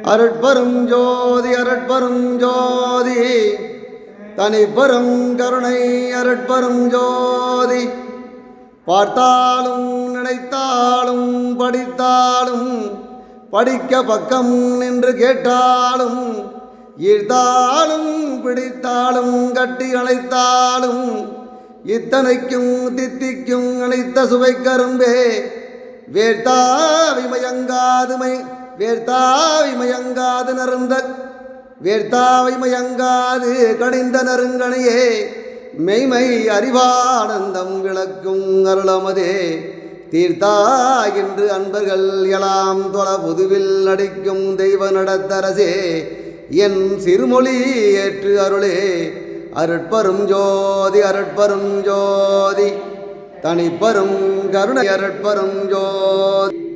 அருட்பெரும் ஜோதி அருட்பெரும் ஜோதி தனிப்பெரும் கருணை அருட்பெரும் ஜோதி. பார்த்தாலும் நினைத்தாலும் படித்தாலும் படிக்க பக்கம் நின்று கேட்டாலும் ஈர்த்தாலும் பிடித்தாலும் கட்டி அழைத்தாலும் இத்தனைக்கும் தித்திக்கும் அழைத்த சுவை கரும்பே வேர்த்தாவி மயங்காது நருந்த வேர்த்தாவை மயங்காது கடிந்த நறுங்கணையே மெய்மை அறிவானந்தம் விளக்கும் அருளமதே தீர்த்தா என்று அன்பர்கள் எலாம் தொழ புதுவில் நடிக்கும் தெய்வ நடத்தரசே என் சிறுமொழி ஏற்று அருளே. அருட்பெரும் ஜோதி அருட்பெரும் ஜோதி தனிப்பெரும் கருணை அருட்பெரும் ஜோதி.